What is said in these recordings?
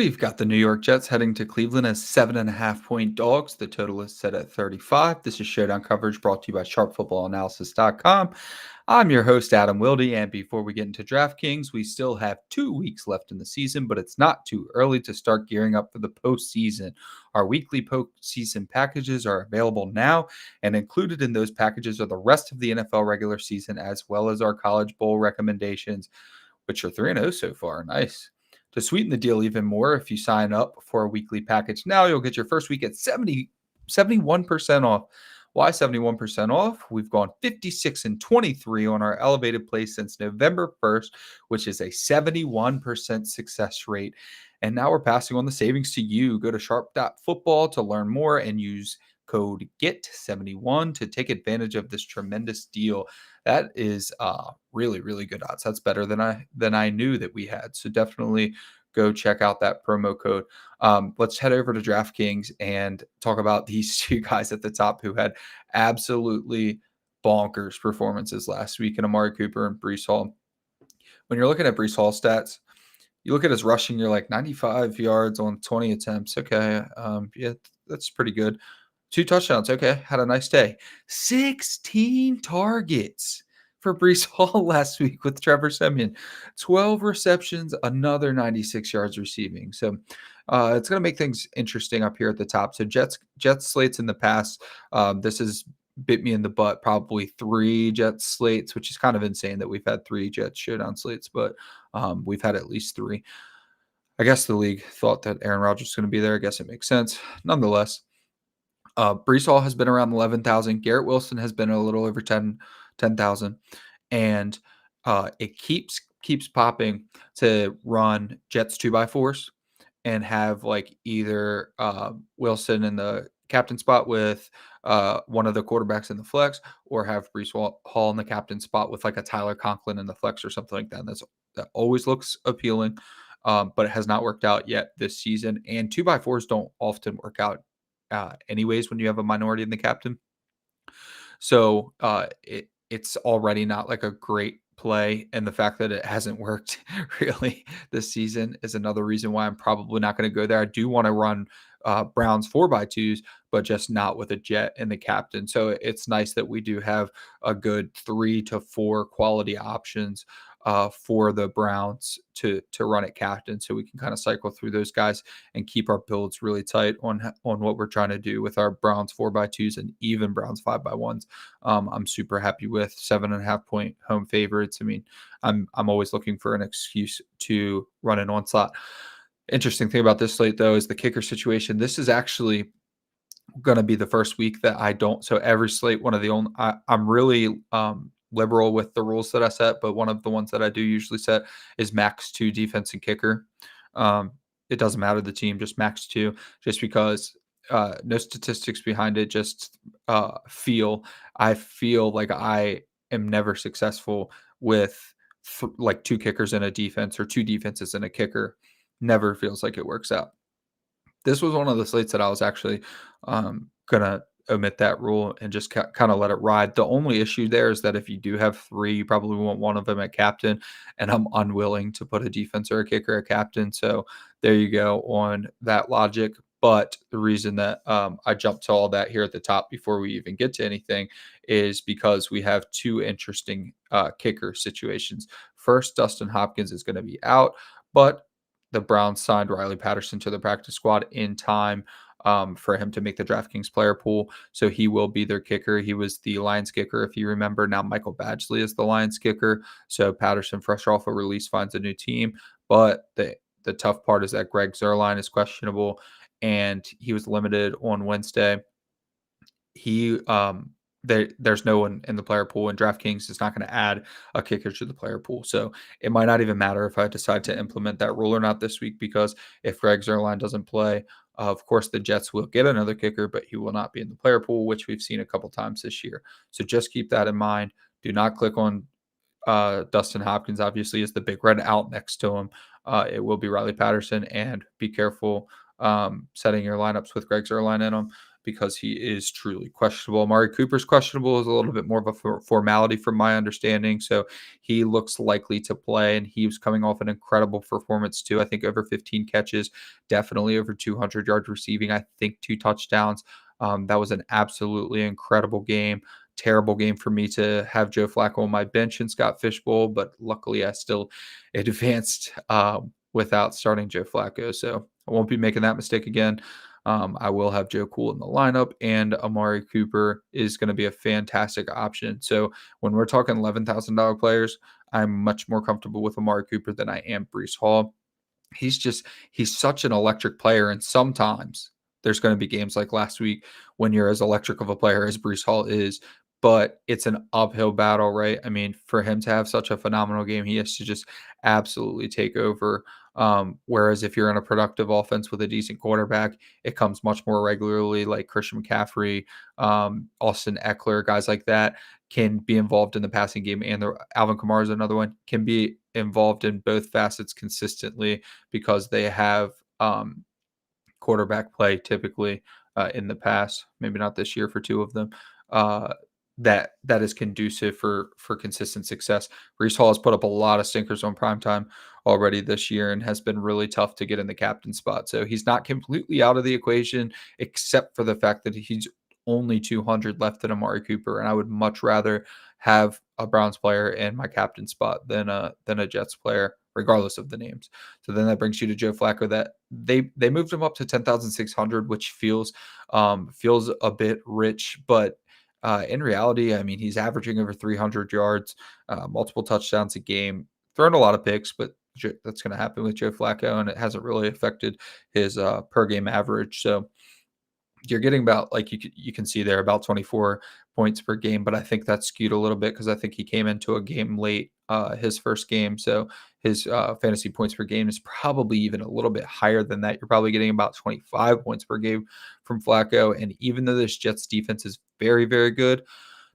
We've got the New York Jets heading to Cleveland as 7.5-point dogs. The total is set at 35. This is Showdown coverage brought to you by SharpFootballAnalysis.com. I'm your host, Adam Wilde, and before we get into DraftKings, we still have 2 weeks left in the season, but it's not too early to start gearing up for the postseason. Our weekly postseason packages are available now, and included in those packages are the rest of the NFL regular season, as well as our College Bowl recommendations, which are 3-0 so far. Nice. To sweeten the deal even more, if you sign up for a weekly package now, you'll get your first week at 71% off. Why 71% off? We've gone 56-23 on our elevated play since November 1st, which is a 71% success rate. And now we're passing on the savings to you. Go to sharp.football to learn more and use code GET71 to take advantage of this tremendous deal. That is really, really good odds. That's better than I knew that we had. So definitely go check out that promo code. Let's head over to DraftKings and talk about these two guys at the top who had absolutely bonkers performances last week in Amari Cooper and Breece Hall. When you're looking at Breece Hall stats, you look at his rushing, you're like 95 yards on 20 attempts. Okay. Yeah, that's pretty good. 2 touchdowns. Okay. Had a nice day. 16 targets for Breece Hall last week with Trevor Siemian. 12 receptions, another 96 yards receiving. So it's going to make things interesting up here at the top. So Jets slates in the past. This has bit me in the butt, probably 3 Jets slates, which is kind of insane that we've had 3 Jets showdown slates, but we've had at least 3. I guess the league thought that Aaron Rodgers was going to be there. I guess it makes sense. Nonetheless, Breece Hall has been around 11,000. Garrett Wilson has been a little over 10,000. And it keeps popping to run Jets 2x4s and have like either Wilson in the captain spot with one of the quarterbacks in the flex, or have Breece Hall in the captain spot with like a Tyler Conklin in the flex or something like that. That always looks appealing, but it has not worked out yet this season. And 2x4s don't often work out anyways when you have a minority in the captain. So it's already not like a great play, and the fact that it hasn't worked really this season is another reason why I'm probably not going to go there. I do want to run Browns 4x2s, but just not with a Jet and the captain. So it's nice that we do have a good 3 to 4 quality options for the Browns to run at captain, so we can kind of cycle through those guys and keep our builds really tight on what we're trying to do with our Browns 4x2s and even Browns 5x1s. I'm super happy with 7.5-point home favorites. I mean, I'm always looking for an excuse to run an onslaught. Interesting thing about this slate, though, is the kicker situation. This is actually going to be the first week that I don't. So every slate, one of the only, I'm really liberal with the rules that I set, but one of the ones that I do usually set is max 2 defense and kicker. It doesn't matter the team, just max 2, just because no statistics behind it, just I feel like I am never successful with like 2 kickers in a defense or 2 defenses in a kicker. Never feels like it works out. This was one of the slates that I was actually gonna omit that rule and just kind of let it ride. The only issue there is that if you do have 3, you probably want one of them at captain, and I'm unwilling to put a defense or a kicker at captain. So there you go on that logic. But the reason that I jumped to all that here at the top before we even get to anything is because we have 2 interesting kicker situations. First, Dustin Hopkins is going to be out, but the Browns signed Riley Patterson to the practice squad in time for him to make the DraftKings player pool. So he will be their kicker. He was the Lions kicker, if you remember. Now Michael Badgley is the Lions kicker. So Patterson, fresh off a release, finds a new team. But the tough part is that Greg Zuerlein is questionable, and he was limited on Wednesday. There's no one in the player pool, and DraftKings is not going to add a kicker to the player pool. So it might not even matter if I decide to implement that rule or not this week, because if Greg Zuerlein doesn't play, of course, the Jets will get another kicker, but he will not be in the player pool, which we've seen a couple times this year. So just keep that in mind. Do not click on Dustin Hopkins, obviously, is the big red out next to him. It will be Riley Patterson, and be careful setting your lineups with Greg Zuerlein in them. because he is truly questionable. Amari Cooper's questionable is a little bit more of a formality from my understanding. So he looks likely to play, and he was coming off an incredible performance too. I think over 15 catches, definitely over 200 yards receiving. I think 2 touchdowns. That was an absolutely incredible game. Terrible game for me to have Joe Flacco on my bench in Scott Fishbowl, but luckily I still advanced without starting Joe Flacco. So I won't be making that mistake again. I will have Joe Cool in the lineup, and Amari Cooper is going to be a fantastic option. So when we're talking $11,000 players, I'm much more comfortable with Amari Cooper than I am Breece Hall. He's such an electric player, and sometimes there's going to be games like last week when you're as electric of a player as Breece Hall is, but it's an uphill battle, right? I mean, for him to have such a phenomenal game, he has to just absolutely take over. Whereas if you're in a productive offense with a decent quarterback, it comes much more regularly, like Christian McCaffrey, Austin Eckler, guys like that can be involved in the passing game, and Alvin Kamara is another one, can be involved in both facets consistently because they have quarterback play typically in the past, maybe not this year for 2 of them, that is conducive for consistent success. Breece Hall has put up a lot of stinkers on primetime already this year and has been really tough to get in the captain spot. So he's not completely out of the equation, except for the fact that he's only 200 left in Amari Cooper, and I would much rather have a Browns player in my captain spot than a Jets player, regardless of the names. So then that brings you to Joe Flacco. That they moved him up to 10,600, which feels a bit rich, but in reality, I mean, he's averaging over 300 yards, multiple touchdowns a game, throwing a lot of picks, but that's going to happen with Joe Flacco, and it hasn't really affected his per game average. So you're getting about, like you can see there, about 24 points per game, but I think that's skewed a little bit because I think he came into a game late, his first game, so his fantasy points per game is probably even a little bit higher than that. You're probably getting about 25 points per game from Flacco, and even though this Jets defense is very, very good,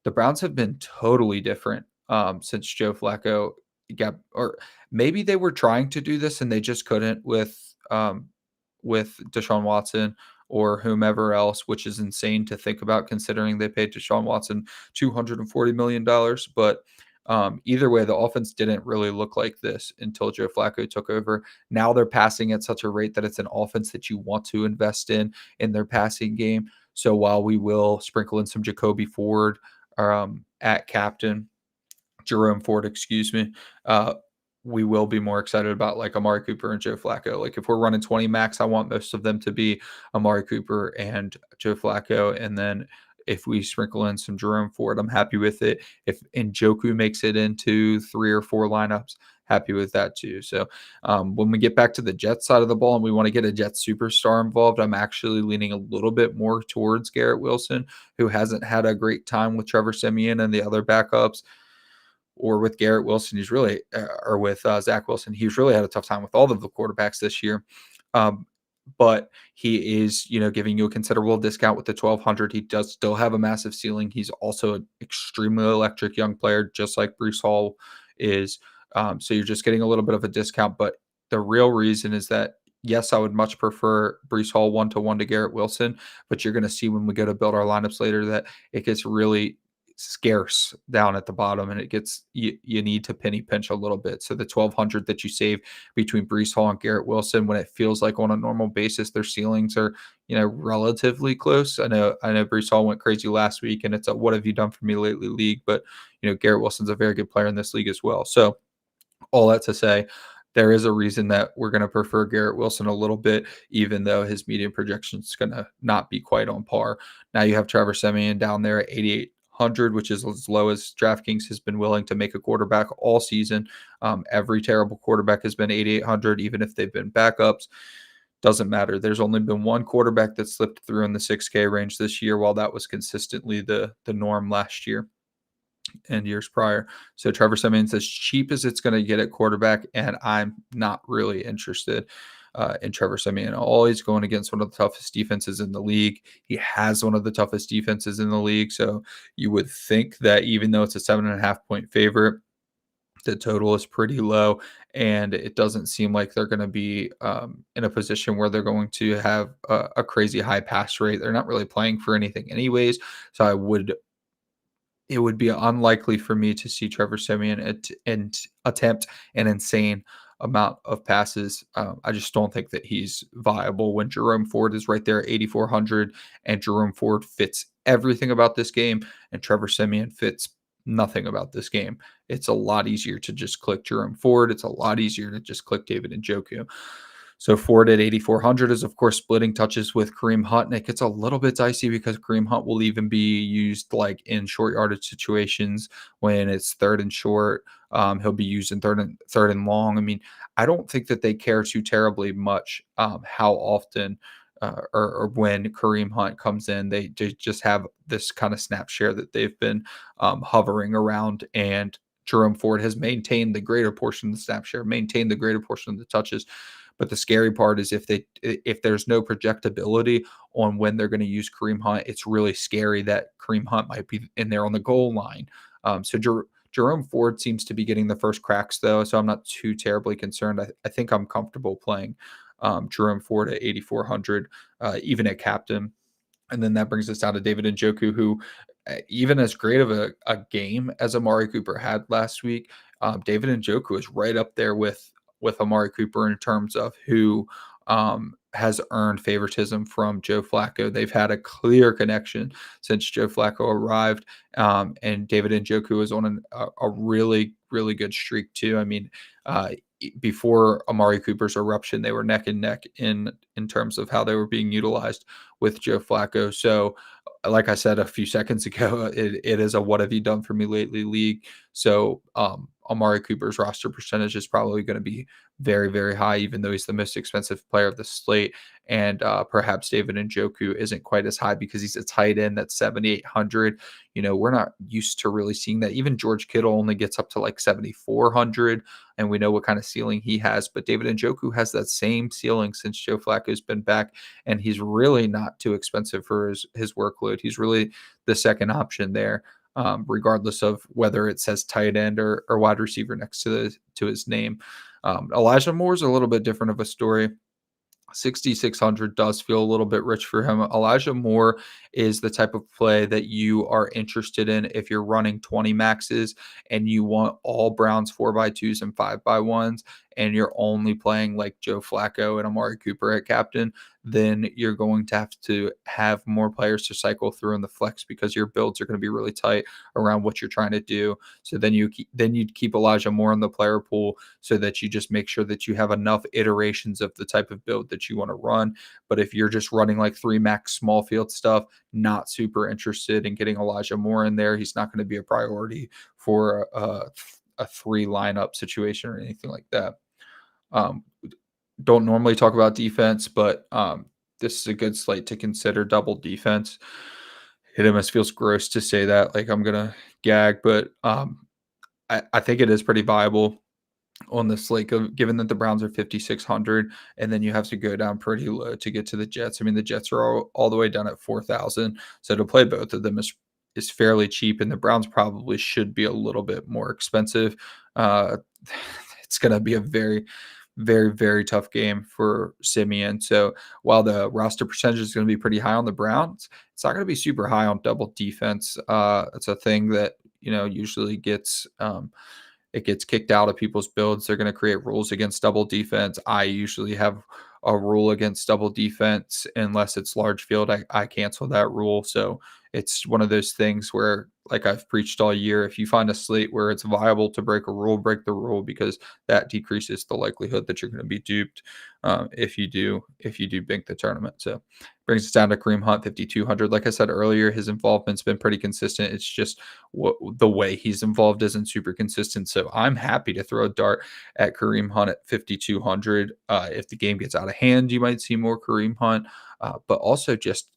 the Browns have been totally different since Joe Flacco got, or maybe they were trying to do this and they just couldn't with Deshaun Watson or whomever else, which is insane to think about considering they paid Deshaun Watson $240 million. But either way, the offense didn't really look like this until Joe Flacco took over. Now they're passing at such a rate that it's an offense that you want to invest in their passing game. So while we will sprinkle in some Jacoby Ford at captain, Jerome Ford, excuse me, we will be more excited about like Amari Cooper and Joe Flacco. Like if we're running 20 max, I want most of them to be Amari Cooper and Joe Flacco. And then if we sprinkle in some Jerome Ford, I'm happy with it. If Njoku makes it into 3 or 4 lineups, happy with that too. So when we get back to the Jets side of the ball and we want to get a Jets superstar involved, I'm actually leaning a little bit more towards Garrett Wilson, who hasn't had a great time with Trevor Siemian and the other backups, or with Garrett Wilson. He's really, or with Zach Wilson, he's really had a tough time with all of the quarterbacks this year. But he is, giving you a considerable discount with the 1,200. He does still have a massive ceiling. He's also an extremely electric young player, just like Breece Hall is. So you're just getting a little bit of a discount. But the real reason is that, yes, I would much prefer Breece Hall 1-to-1 to Garrett Wilson, but you're going to see when we go to build our lineups later that it gets really scarce down at the bottom, and it gets you need to penny pinch a little bit. So the 1,200 that you save between Breece Hall and Garrett Wilson, when it feels like on a normal basis their ceilings are relatively close. I know Breece Hall went crazy last week, and it's a what have you done for me lately league, but Garrett Wilson's a very good player in this league as well. So all that to say, there is a reason that we're going to prefer Garrett Wilson a little bit, even though his median projection is going to not be quite on par. Now you have Trevor Siemian down there at 8,800, which is as low as DraftKings has been willing to make a quarterback all season. Every terrible quarterback has been 8,800, even if they've been backups. Doesn't matter. There's only been one quarterback that slipped through in the 6K range this year, while that was consistently the norm last year and years prior. So Trevor Siemian's as cheap as it's going to get at quarterback, and I'm not really interested in Trevor Siemian. Always going against one of the toughest defenses in the league. He has one of the toughest defenses in the league, so you would think that even though it's a 7.5 point favorite, The total is pretty low, and it doesn't seem like they're going to be in a position where they're going to have a crazy high pass rate. They're not really playing for anything, anyways. So it would be unlikely for me to see Trevor Siemian and attempt an insane amount of passes. I just don't think that he's viable when Jerome Ford is right there at 8,400, and Jerome Ford fits everything about this game, and Trevor Siemian fits nothing about this game. It's a lot easier to just click Jerome Ford. It's a lot easier to just click David Njoku. So Ford at 8,400 is, of course, splitting touches with Kareem Hunt, and it gets a little bit dicey because Kareem Hunt will even be used like in short yardage situations when it's third and short. He'll be used in third and long. I mean, I don't think that they care too terribly much how often or when Kareem Hunt comes in. They just have this kind of snap share that they've been hovering around, and Jerome Ford has maintained the greater portion of the snap share, maintained the greater portion of the touches. But the scary part is if there's no projectability on when they're going to use Kareem Hunt, it's really scary that Kareem Hunt might be in there on the goal line. Jerome Ford seems to be getting the first cracks, though, so I'm not too terribly concerned. I think I'm comfortable playing Jerome Ford at 8,400, even at captain. And then that brings us down to David Njoku, who, even as great of a game as Amari Cooper had last week, David Njoku is right up there with Amari Cooper in terms of who has earned favoritism from Joe Flacco. They've had a clear connection since Joe Flacco arrived, and David Njoku is on a really, really good streak too. I mean, before Amari Cooper's eruption, they were neck and neck in terms of how they were being utilized with Joe Flacco. So, like I said a few seconds ago, it is a what have you done for me lately league. So Amari Cooper's roster percentage is probably going to be very, very high, even though he's the most expensive player of the slate. And perhaps David Njoku isn't quite as high because he's a tight end that's 7,800. We're not used to really seeing that. Even George Kittle only gets up to like 7,400, and we know what kind of ceiling he has. But David Njoku has that same ceiling since Joe Flacco's been back, and he's really not too expensive for his workload. He's really the second option there. Regardless of whether it says tight end or wide receiver next to his name. Elijah Moore is a little bit different of a story. 6,600 does feel a little bit rich for him. Elijah Moore is the type of play that you are interested in if you're running 20 maxes and you want all Browns 4x2s and 5x1s, and you're only playing like Joe Flacco and Amari Cooper at captain. Then you're going to have more players to cycle through in the flex because your builds are going to be really tight around what you're trying to do. So then you'd keep Elijah Moore in the player pool so that you just make sure that you have enough iterations of the type of build that you want to run. But if you're just running like 3 max small field stuff, not super interested in getting Elijah Moore in there. He's not going to be a priority for a 3 lineup situation or anything like that. Don't normally talk about defense, but this is a good slate to consider double defense. It almost feels gross to say that, like I'm gonna gag, but I think it is pretty viable on the slate, given that the Browns are 5,600, and then you have to go down pretty low to get to the Jets. I mean, the Jets are all the way down at 4,000, so to play both of them is fairly cheap, and the Browns probably should be a little bit more expensive. It's going to be a very, very, very tough game for Siemian. So while the roster percentage is going to be pretty high on the Browns, it's not going to be super high on double defense. It's a thing that usually gets it gets kicked out of people's builds. They're going to create rules against double defense. I usually have a rule against double defense unless it's large field. I cancel that rule. So it's one of those things where, like I've preached all year, if you find a slate where it's viable to break a rule, break the rule, because that decreases the likelihood that you're going to be duped if you do bank the tournament. So brings us down to Kareem Hunt, 5,200. Like I said earlier, his involvement's been pretty consistent. It's just the way he's involved isn't super consistent. So I'm happy to throw a dart at Kareem Hunt at 5,200. If the game gets out of hand, you might see more Kareem Hunt. But also just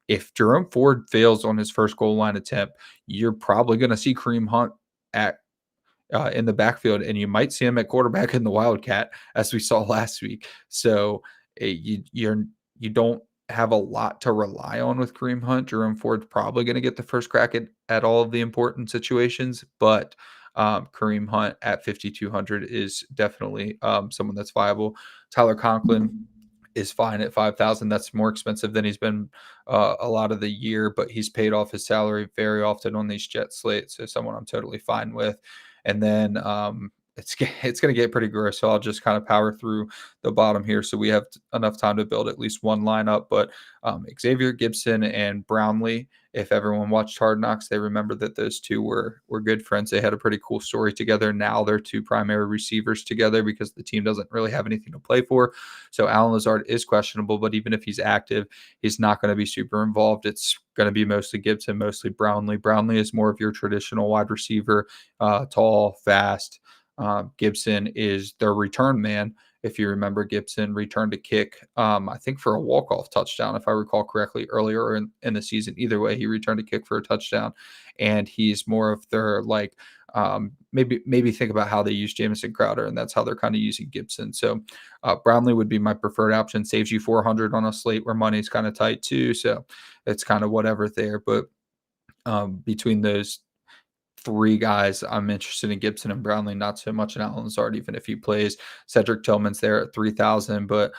if Jerome Ford fails on his first goal line attempt, you're probably going to see Kareem Hunt at in the backfield, and you might see him at quarterback in the Wildcat, as we saw last week. So you don't have a lot to rely on with Kareem Hunt. Jerome Ford's probably going to get the first crack at all of the important situations, but Kareem Hunt at 5,200 is definitely someone that's viable. Tyler Conklin is fine at 5,000. That's more expensive than he's been a lot of the year, but he's paid off his salary very often on these jet slates. So someone I'm totally fine with. And then it's going to get pretty gross. So I'll just kind of power through the bottom here. So we have enough time to build at least one lineup. But Xavier Gibson and Brownlee, if everyone watched Hard Knocks, they remember that those two were good friends. They had a pretty cool story together. Now they're two primary receivers together because the team doesn't really have anything to play for. So Allen Lazard is questionable, but even if he's active, he's not going to be super involved. It's going to be mostly Gibson, mostly Brownlee. Brownlee is more of your traditional wide receiver, tall, fast. Gibson is their return man. If you remember, Gibson returned a kick, I think for a walk-off touchdown, if I recall correctly, earlier in the season. Either way, he returned a kick for a touchdown, and he's more of their maybe think about how they use Jamison Crowder, and that's how they're kind of using Gibson. So Brownlee would be my preferred option. Saves you 400 on a slate where money's kind of tight too, so it's kind of whatever there. But between those three guys, I'm interested in Gibson and Brownlee, not so much in Allen Lazard, even if he plays. Cedric Tillman's there at 3,000, but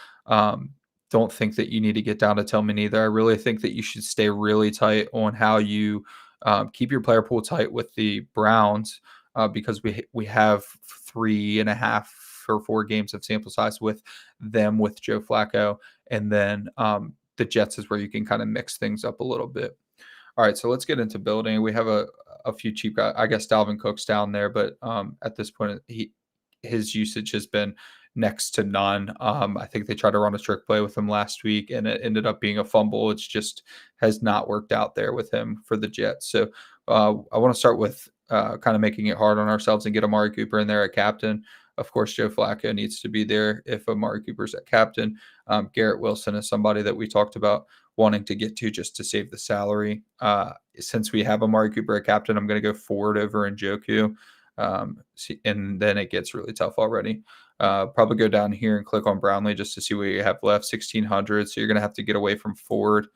don't think that you need to get down to Tillman either. I really think that you should stay really tight on how you keep your player pool tight with the Browns because we have 3.5 or 4 games of sample size with them with Joe Flacco, and then the Jets is where you can kind of mix things up a little bit. All right, so let's get into building. We have a few cheap guys. I guess Dalvin Cook's down there, but at this point, his usage has been next to none. I think they tried to run a trick play with him last week, and it ended up being a fumble. It's just has not worked out there with him for the Jets. So I want to start with kind of making it hard on ourselves and get Amari Cooper in there at captain. Of course, Joe Flacco needs to be there if Amari Cooper's at captain. Garrett Wilson is somebody that we talked about wanting to get to just to save the salary. Since we have Amari Cooper at captain, I'm going to go Ford over Njoku. And then it gets really tough already. Probably go down here and click on Brownlee just to see what you have left, 1,600. So you're going to have to get away from Ford.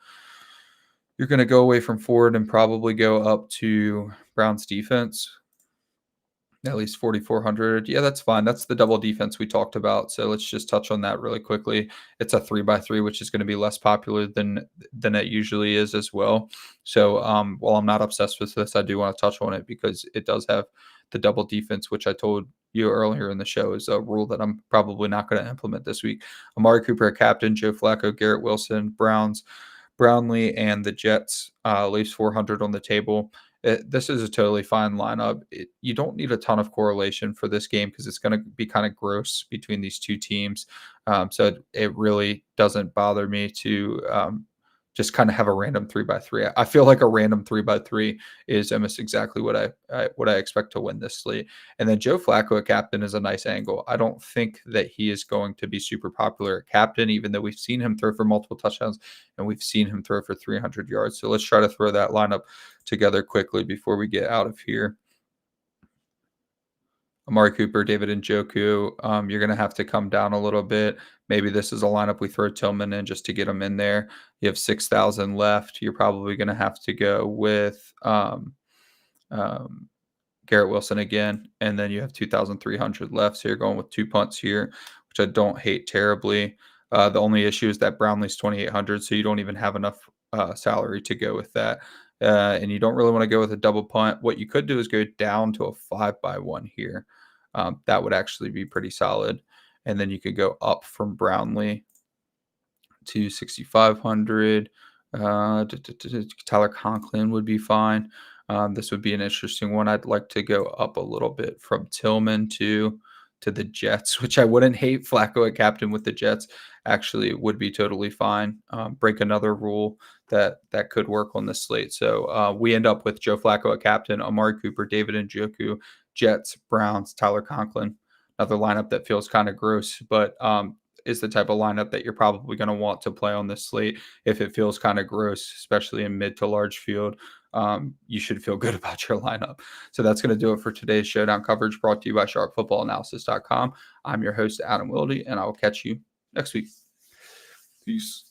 You're going to go away from Ford and probably go up to Brown's defense. At least 4,400. Yeah, that's fine. That's the double defense we talked about. So let's just touch on that really quickly. It's a 3x3, which is going to be less popular than it usually is as well. So while I'm not obsessed with this, I do want to touch on it because it does have the double defense, which I told you earlier in the show is a rule that I'm probably not going to implement this week. Amari Cooper, captain, Joe Flacco, Garrett Wilson, Browns, Brownlee, and the Jets leaves 400 on the table. This is a totally fine lineup. You don't need a ton of correlation for this game because it's going to be kind of gross between these two teams. So it really doesn't bother me to just kind of have a random 3x3. I feel like a random 3x3 is almost exactly what I expect to win this slate. And then Joe Flacco at captain is a nice angle. I don't think that he is going to be super popular at captain, even though we've seen him throw for multiple touchdowns and we've seen him throw for 300 yards. So let's try to throw that lineup together quickly before we get out of here. Amari Cooper, David Njoku, you're going to have to come down a little bit. Maybe this is a lineup we throw Tillman in just to get him in there. You have 6,000 left. You're probably going to have to go with Garrett Wilson again, and then you have 2,300 left. So you're going with 2 punts here, which I don't hate terribly. The only issue is that Brownlee's 2,800, so you don't even have enough salary to go with that. And you don't really want to go with a double punt. What you could do is go down to a 5x1 here. That would actually be pretty solid. And then you could go up from Brownlee to 6,500. Tyler Conklin would be fine. This would be an interesting one. I'd like to go up a little bit from Tillman to the Jets, which I wouldn't hate. Flacco at captain with the Jets actually would be totally fine. Break another rule that could work on this slate. So we end up with Joe Flacco at captain, Amari Cooper, David Njoku, Jets, Browns, Tyler Conklin. Another lineup that feels kind of gross, but is the type of lineup that you're probably going to want to play on this slate. If it feels kind of gross, especially in mid to large field, you should feel good about your lineup. So that's going to do it for today's Showdown coverage brought to you by sharpfootballanalysis.com. I'm your host, Adam Wilde, and I will catch you next week. Peace.